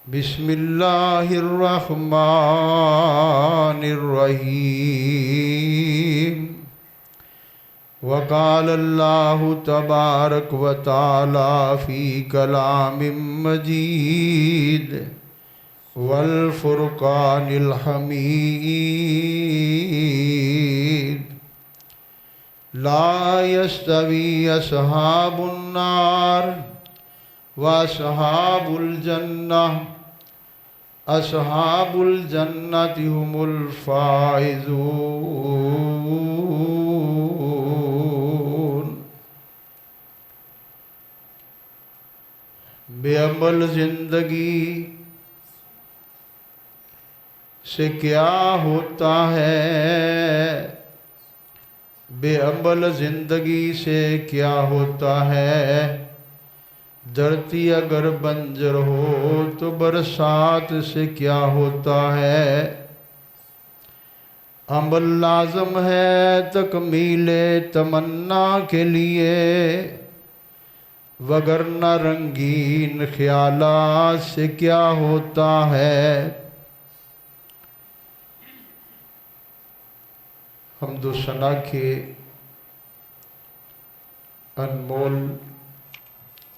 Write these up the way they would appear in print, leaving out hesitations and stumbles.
بسم اللہ الرحمن الرحیم وقال اللہ تبارک و تعالی فی کلام مجید والفرقان الحمید لا يستوي اصحاب النار واصحاب الجنہ اصحاب الجنت هم الفائزون۔ بے عمل زندگی سے کیا ہوتا ہے؟ بے عمل زندگی سے کیا ہوتا ہے؟ دھرتی اگر بنجر ہو تو برسات سے کیا ہوتا ہے؟ عمل لازم ہے تکمیل تمنا کے لیے، وگرنہ رنگین خیالات سے کیا ہوتا ہے؟ حمد و ثنا کے انمول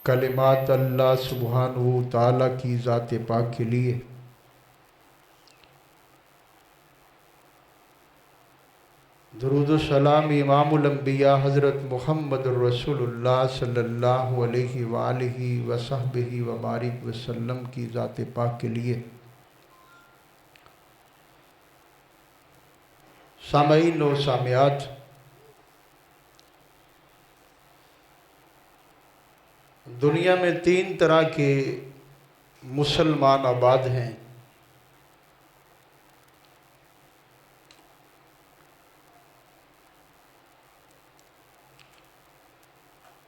کلمات اللہ سبحانہ و تعالیٰ کی ذات پاک کے لیے درود و سلام امام الانبیاء حضرت محمد الرسول اللہ صلی اللہ علیہ وآلہ وصحبہ وبارک وسلم کی ذات پاک کے لیے۔ سامعین و سامعات، دنیا میں 3 طرح کے مسلمان آباد ہیں۔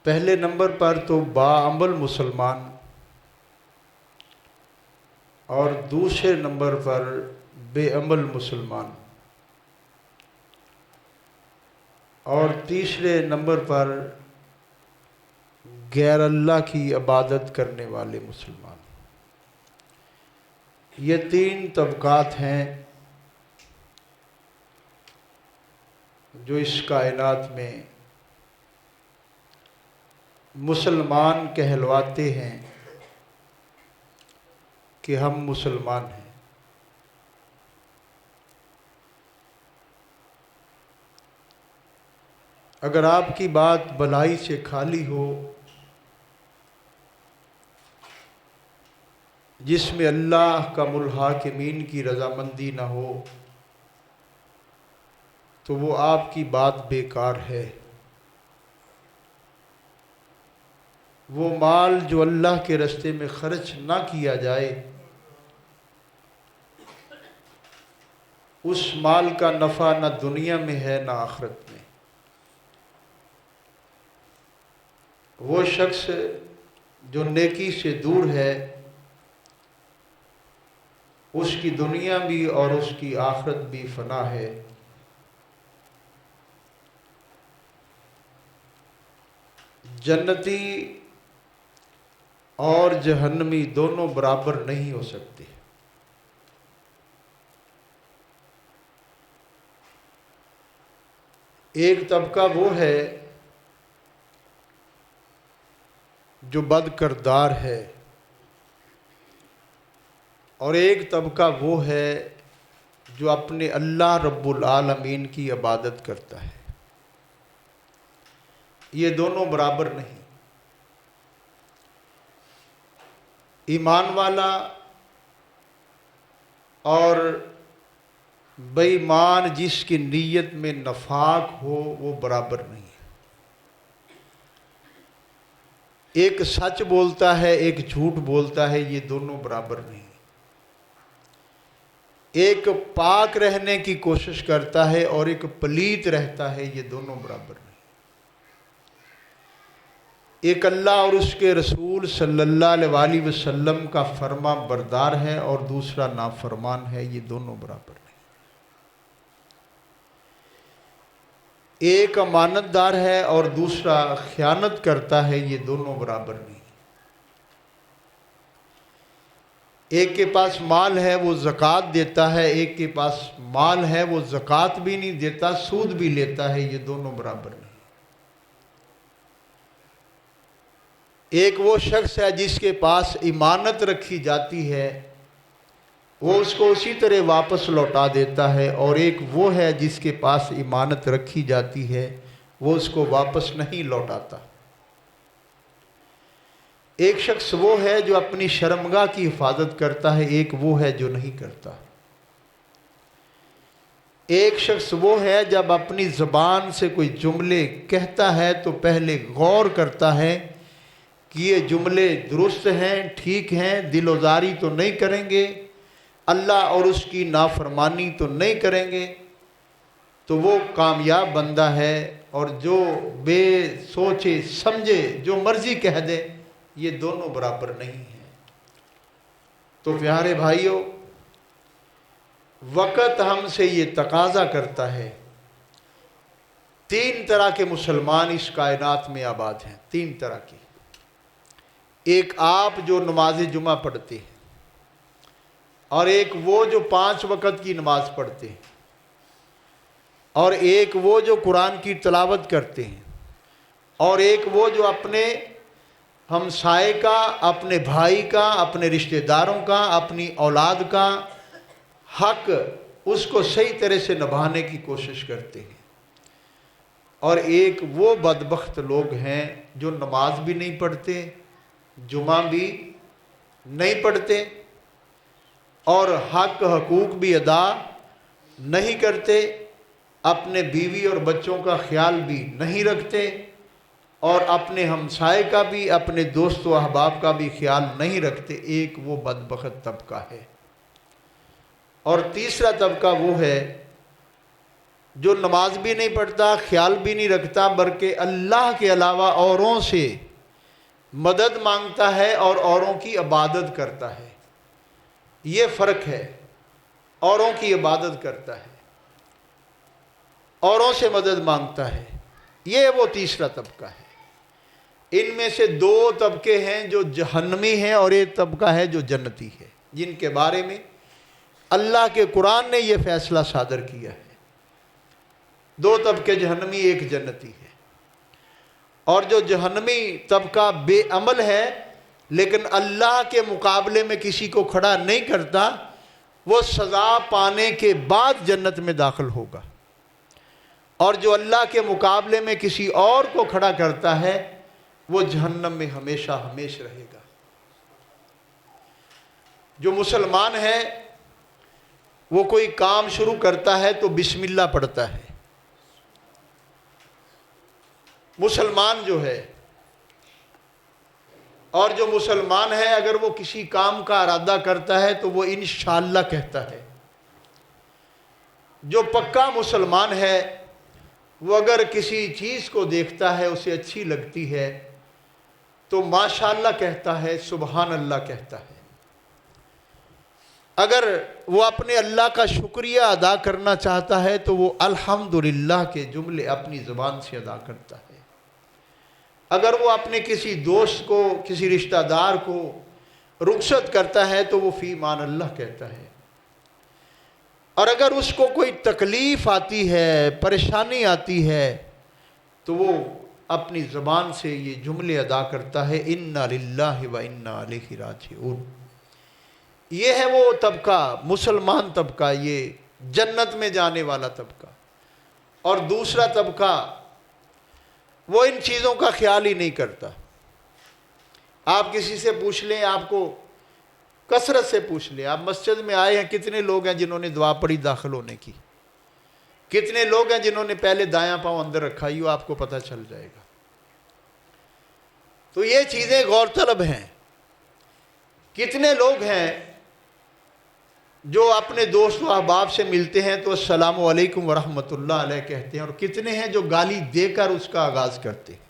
پہلے نمبر پر تو باعمل مسلمان، اور دوسرے نمبر پر بے عمل مسلمان، اور تیسرے نمبر پر غیر اللہ کی عبادت کرنے والے مسلمان۔ یہ 3 طبقات ہیں جو اس کائنات میں مسلمان کہلواتے ہیں کہ ہم مسلمان ہیں۔ اگر آپ کی بات بھلائی سے خالی ہو، جس میں اللہ کا الحاکمین کی رضامندی نہ ہو، تو وہ آپ کی بات بیکار ہے۔ وہ مال جو اللہ کے راستے میں خرچ نہ کیا جائے، اس مال کا نفع نہ دنیا میں ہے نہ آخرت میں۔ وہ شخص جو نیکی سے دور ہے، اس کی دنیا بھی اور اس کی آخرت بھی فنا ہے۔ جنتی اور جہنمی دونوں برابر نہیں ہو سکتے۔ ایک طبقہ وہ ہے جو بد کردار ہے، اور ایک طبقہ وہ ہے جو اپنے اللہ رب العالمین کی عبادت کرتا ہے۔ یہ دونوں برابر نہیں۔ ایمان والا اور بے ایمان جس کی نیت میں نفاق ہو، وہ برابر نہیں ہے۔ ایک سچ بولتا ہے، ایک جھوٹ بولتا ہے، یہ دونوں برابر نہیں۔ ایک پاک رہنے کی کوشش کرتا ہے اور ایک پلیت رہتا ہے، یہ دونوں برابر نہیں۔ ایک اللہ اور اس کے رسول صلی اللہ علیہ وسلم کا فرما بردار ہے اور دوسرا نافرمان ہے، یہ دونوں برابر نہیں۔ ایک امانت دار ہے اور دوسرا خیانت کرتا ہے، یہ دونوں برابر نہیں۔ ایک کے پاس مال ہے وہ زکوٰۃ دیتا ہے، ایک کے پاس مال ہے وہ زکوٰۃ بھی نہیں دیتا، سود بھی لیتا ہے، یہ دونوں برابر نہیں۔ ایک وہ شخص ہے جس کے پاس امانت رکھی جاتی ہے، وہ اس کو اسی طرح واپس لوٹا دیتا ہے، اور ایک وہ ہے جس کے پاس امانت رکھی جاتی ہے وہ اس کو واپس نہیں لوٹاتا۔ ایک شخص وہ ہے جو اپنی شرمگاہ کی حفاظت کرتا ہے، ایک وہ ہے جو نہیں کرتا۔ ایک شخص وہ ہے جب اپنی زبان سے کوئی جملے کہتا ہے تو پہلے غور کرتا ہے کہ یہ جملے درست ہیں، ٹھیک ہیں، دل آزاری تو نہیں کریں گے، اللہ اور اس کی نافرمانی تو نہیں کریں گے، تو وہ کامیاب بندہ ہے۔ اور جو بے سوچے سمجھے جو مرضی کہہ دے، یہ دونوں برابر نہیں ہیں۔ تو پیارے بھائیوں، وقت ہم سے یہ تقاضا کرتا ہے، تین طرح کے مسلمان اس کائنات میں آباد ہیں، تین طرح کے۔ ایک آپ جو نماز جمعہ پڑھتے ہیں، اور ایک وہ جو 5 وقت کی نماز پڑھتے ہیں، اور ایک وہ جو قرآن کی تلاوت کرتے ہیں، اور ایک وہ جو اپنے ہمسائے کا، اپنے بھائی کا، اپنے رشتہ داروں کا، اپنی اولاد کا حق اس کو صحیح طرح سے نبھانے کی کوشش کرتے ہیں۔ اور ایک وہ بدبخت لوگ ہیں جو نماز بھی نہیں پڑھتے، جمعہ بھی نہیں پڑھتے، اور حق حقوق بھی ادا نہیں کرتے، اپنے بیوی اور بچوں کا خیال بھی نہیں رکھتے، اور اپنے ہمسائے کا بھی، اپنے دوست و احباب کا بھی خیال نہیں رکھتے۔ ایک وہ بدبخت طبقہ ہے۔ اور تیسرا طبقہ وہ ہے جو نماز بھی نہیں پڑھتا، خیال بھی نہیں رکھتا، بلکہ اللہ کے علاوہ اوروں سے مدد مانگتا ہے اور اوروں کی عبادت کرتا ہے۔ یہ فرق ہے، اوروں کی عبادت کرتا ہے، اوروں سے مدد مانگتا ہے، یہ وہ تیسرا طبقہ ہے۔ ان میں سے 2 طبقے ہیں جو جہنمی ہیں، اور ایک طبقہ ہے جو جنتی ہے، جن کے بارے میں اللہ کے قرآن نے یہ فیصلہ صادر کیا ہے۔ 2 طبقے جہنمی، ایک جنتی ہے۔ اور جو جہنمی طبقہ بے عمل ہے لیکن اللہ کے مقابلے میں کسی کو کھڑا نہیں کرتا، وہ سزا پانے کے بعد جنت میں داخل ہوگا، اور جو اللہ کے مقابلے میں کسی اور کو کھڑا کرتا ہے وہ جہنم میں ہمیشہ ہمیشہ رہے گا۔ جو مسلمان ہے وہ کوئی کام شروع کرتا ہے تو بسم اللہ پڑھتا ہے۔ مسلمان جو ہے، اور جو مسلمان ہے اگر وہ کسی کام کا ارادہ کرتا ہے تو وہ انشاءاللہ کہتا ہے۔ جو پکا مسلمان ہے وہ اگر کسی چیز کو دیکھتا ہے، اسے اچھی لگتی ہے تو ماشاءاللہ کہتا ہے، سبحان اللہ کہتا ہے۔ اگر وہ اپنے اللہ کا شکریہ ادا کرنا چاہتا ہے تو وہ الحمدللہ کے جملے اپنی زبان سے ادا کرتا ہے۔ اگر وہ اپنے کسی دوست کو، کسی رشتہ دار کو رخصت کرتا ہے تو وہ فی امان اللہ کہتا ہے۔ اور اگر اس کو کوئی تکلیف آتی ہے، پریشانی آتی ہے تو وہ اپنی زبان سے یہ جملے ادا کرتا ہے، انا للہ و انا الیہ راجعون۔ یہ ہے وہ طبقہ، مسلمان طبقہ، یہ جنت میں جانے والا طبقہ۔ اور دوسرا طبقہ وہ ان چیزوں کا خیال ہی نہیں کرتا۔ آپ کسی سے پوچھ لیں، آپ کو کثرت سے پوچھ لیں، آپ مسجد میں آئے ہیں، کتنے لوگ ہیں جنہوں نے دعا پڑھی داخل ہونے کی؟ کتنے لوگ ہیں جنہوں نے پہلے دایاں پاؤں اندر رکھا؟ یہ آپ کو پتہ چل جائے گا۔ تو یہ چیزیں غور طلب ہیں۔ کتنے لوگ ہیں جو اپنے دوست و احباب سے ملتے ہیں تو السلام علیکم ورحمۃ اللہ علیہ کہتے ہیں، اور کتنے ہیں جو گالی دے کر اس کا آغاز کرتے ہیں؟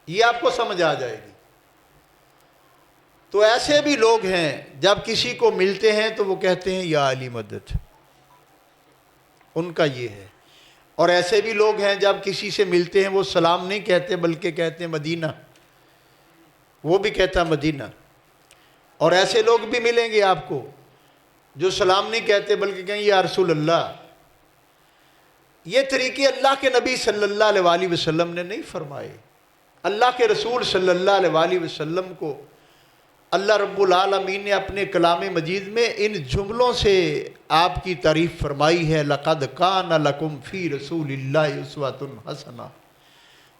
یہ آپ کو سمجھ آ جائے گی۔ تو ایسے بھی لوگ ہیں جب کسی کو ملتے ہیں تو وہ کہتے ہیں یا علی مدد، ان کا یہ ہے۔ اور ایسے بھی لوگ ہیں جب کسی سے ملتے ہیں وہ سلام نہیں کہتے بلکہ کہتے ہیں مدینہ، وہ بھی کہتا مدینہ۔ اور ایسے لوگ بھی ملیں گے آپ کو جو سلام نہیں کہتے بلکہ کہیں یا رسول اللہ. یہ طریقے اللہ کے نبی صلی اللہ علیہ وآلہ وسلم نے نہیں فرمائے. اللہ کے رسول صلی اللہ علیہ وآلہ وسلم کو اللہ رب العالمین نے اپنے کلام مجید میں ان جملوں سے آپ کی تعریف فرمائی ہے. لَقَدْ كَانَ لَكُمْ فِي رَسُولِ اللَّهِ أُسْوَةٌ حَسَنَةٌ.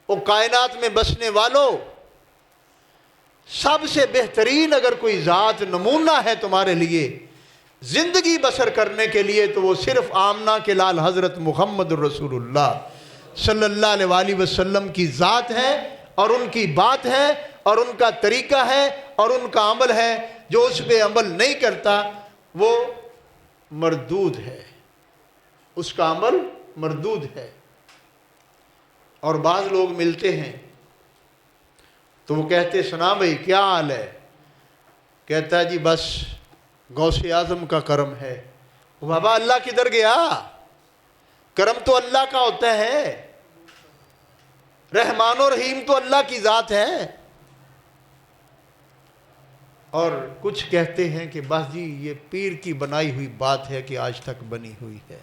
او کائنات میں بسنے والوں، سب سے بہترین اگر کوئی ذات نمونہ ہے تمہارے لیے زندگی بسر کرنے کے لیے تو وہ صرف آمنہ کے لال حضرت محمد رسول اللہ صلی اللہ علیہ وآلہ وسلم کی ذات ہے، اور ان کی بات ہے، اور ان کا طریقہ ہے، اور ان کا عمل ہے. جو اس پہ عمل نہیں کرتا وہ مردود ہے، اس کا عمل مردود ہے. اور بعض لوگ ملتے ہیں تو وہ کہتے سنا بھائی کیا حال ہے؟ کہتا ہے جی بس غوث اعظم کا کرم ہے. بابا اللہ کدھر گیا؟ کرم تو اللہ کا ہوتا ہے، رحمان و رحیم تو اللہ کی ذات ہے. اور کچھ کہتے ہیں کہ بس جی یہ پیر کی بنائی ہوئی بات ہے کہ آج تک بنی ہوئی ہے.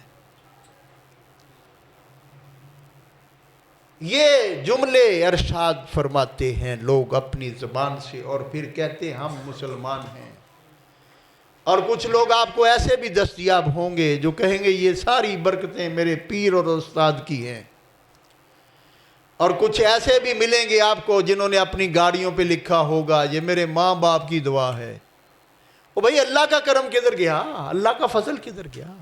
یہ جملے ارشاد فرماتے ہیں لوگ اپنی زبان سے اور پھر کہتے ہیں ہم مسلمان ہیں. اور کچھ لوگ آپ کو ایسے بھی دستیاب ہوں گے جو کہیں گے یہ ساری برکتیں میرے پیر اور استاد کی ہیں. اور کچھ ایسے بھی ملیں گے آپ کو جنہوں نے اپنی گاڑیوں پہ لکھا ہوگا یہ میرے ماں باپ کی دعا ہے. او بھائی اللہ کا کرم کدھر گیا؟ اللہ کا فضل کدھر گیا؟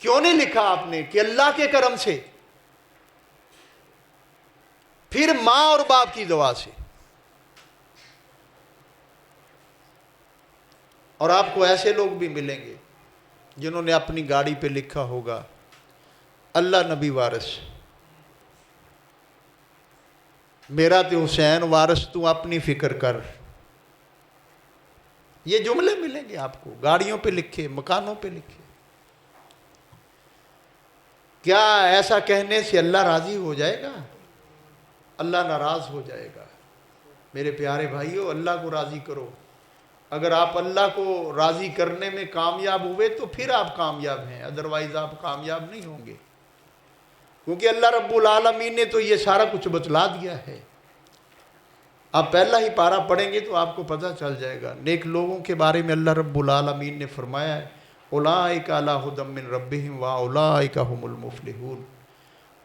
کیوں نہیں لکھا آپ نے کہ اللہ کے کرم سے، پھر ماں اور باپ کی دعا سے؟ اور آپ کو ایسے لوگ بھی ملیں گے جنہوں نے اپنی گاڑی پہ لکھا ہوگا اللہ نبی وارث، میرا تے حسین وارث تو اپنی فکر کر. یہ جملے ملیں گے آپ کو گاڑیوں پہ لکھے، مکانوں پہ لکھے. کیا ایسا کہنے سے اللہ راضی ہو جائے گا؟ اللہ ناراض ہو جائے گا. میرے پیارے بھائیو، اللہ کو راضی کرو. اگر آپ اللہ کو راضی کرنے میں کامیاب ہوئے تو پھر آپ کامیاب ہیں، ادروائز آپ کامیاب نہیں ہوں گے. کیونکہ اللہ رب العالمین نے تو یہ سارا کچھ بتلا دیا ہے. آپ پہلا ہی پارہ پڑھیں گے تو آپ کو پتہ چل جائے گا. نیک لوگوں کے بارے میں اللہ رب العالمین نے فرمایا ہے اولئک علی ھدی من ربہم واولئک ھم المفلحون.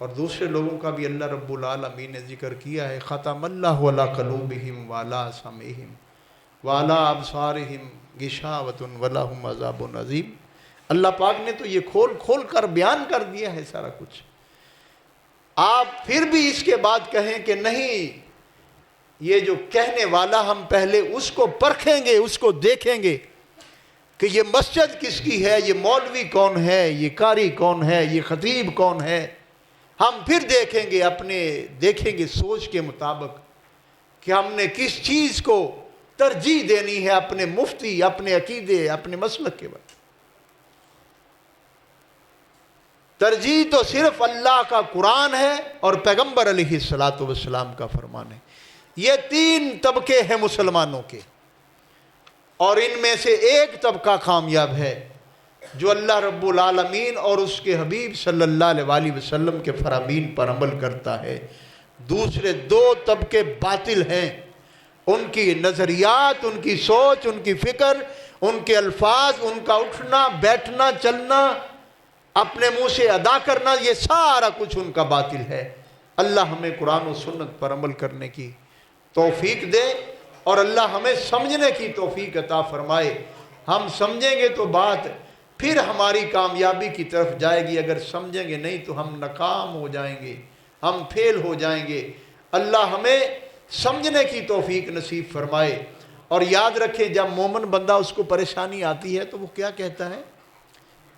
اور دوسرے لوگوں کا بھی اللہ رب العالمین نے ذکر کیا ہے ختم اللہ علی قلوبہم وعلی سمعہم وعلی ابصارہم غشاوۃ ولہم عذاب عظیم. اللہ پاک نے تو یہ کھول کھول کر بیان کر دیا ہے سارا کچھ. آپ پھر بھی اس کے بعد کہیں کہ نہیں، یہ جو کہنے والا ہم پہلے اس کو پرکھیں گے، اس کو دیکھیں گے کہ یہ مسجد کس کی ہے، یہ مولوی کون ہے، یہ قاری کون ہے، یہ خطیب کون ہے. ہم پھر دیکھیں گے سوچ کے مطابق کہ ہم نے کس چیز کو ترجیح دینی ہے، اپنے مفتی، اپنے عقیدے، اپنے مسلک کے بعد. ترجیح تو صرف اللہ کا قرآن ہے اور پیغمبر علیہ السلام کا فرمان ہے. یہ 3 طبقے ہیں مسلمانوں کے، اور ان میں سے ایک طبقہ کامیاب ہے جو اللہ رب العالمین اور اس کے حبیب صلی اللہ علیہ وآلہ وسلم کے فرامین پر عمل کرتا ہے. دوسرے 2 طبقے باطل ہیں. ان کی نظریات، ان کی سوچ، ان کی فکر، ان کے الفاظ، ان کا اٹھنا بیٹھنا چلنا، اپنے منہ سے ادا کرنا، یہ سارا کچھ ان کا باطل ہے. اللہ ہمیں قرآن و سنت پر عمل کرنے کی توفیق دے اور اللہ ہمیں سمجھنے کی توفیق عطا فرمائے. ہم سمجھیں گے تو بات پھر ہماری کامیابی کی طرف جائے گی. اگر سمجھیں گے نہیں تو ہم ناکام ہو جائیں گے، ہم فیل ہو جائیں گے. اللہ ہمیں سمجھنے کی توفیق نصیب فرمائے. اور یاد رکھیں جب مومن بندہ اس کو پریشانی آتی ہے تو وہ کیا کہتا ہے؟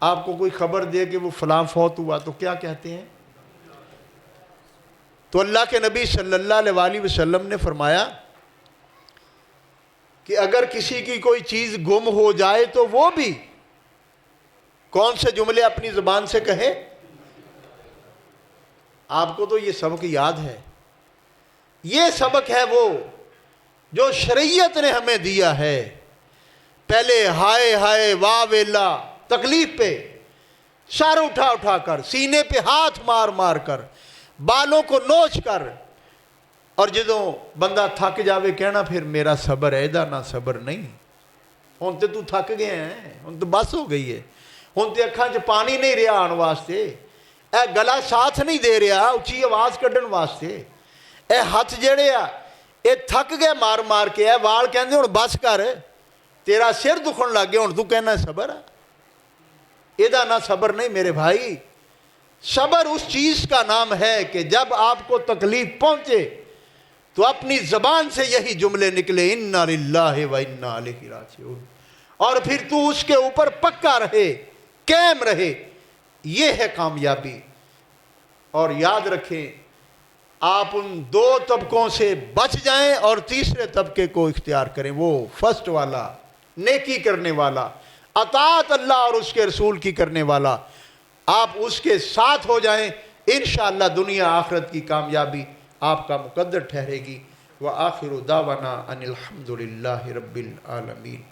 آپ کو کوئی خبر دے کہ وہ فلاں فوت ہوا تو کیا کہتے ہیں؟ تو اللہ کے نبی صلی اللہ علیہ وآلہ وسلم نے فرمایا کہ اگر کسی کی کوئی چیز گم ہو جائے تو وہ بھی کون سے جملے اپنی زبان سے کہے؟ آپ کو تو یہ سبق یاد ہے یہ سبق ہے وہ جو شریعت نے ہمیں دیا ہے. پہلے ہائے ہائے واہ ویلا تکلیف پہ سر اٹھا اٹھا کر، سینے پہ ہاتھ مار مار کر، بالوں کو نوچ کر، اور جدوں بندہ تھک جاوے کہنا پھر میرا صبر ہے، دا نہ صبر نہیں. ہن تے تو تھک گئے ہیں، ہن تو بس ہو گئی ہے، ہن تے اکھاں چ پانی نہیں رہا آن واسطے، اے گلا ساتھ نہیں دے رہا اچھی آواز کڈن واسطے، اے ہاتھ جڑے آ اے تھک گئے مار مار کے، اے وال کہندے ہن بس کر، تیرا سر دکھن لگ گیا ہن تو کہنا صبر ہے. یہ نہ صبر نہیں میرے بھائی. صبر اس چیز کا نام ہے کہ جب آپ کو تکلیف پہنچے تو اپنی زبان سے یہی جملے نکلے انا للہ و انا الیہ راجعون، اور پھر تو اس کے اوپر پکا رہے، قائم رہے. یہ ہے کامیابی. اور یاد رکھیں آپ ان دو طبقوں سے بچ جائیں اور تیسرے طبقے کو اختیار کریں، وہ فرسٹ والا، نیکی کرنے والا، اطاعت اللہ اور اس کے رسول کی کرنے والا. آپ اس کے ساتھ ہو جائیں، انشاءاللہ دنیا آخرت کی کامیابی آپ کا مقدر ٹھہرے گی. وآخر دعوانا ان الحمد للہ رب العالمین.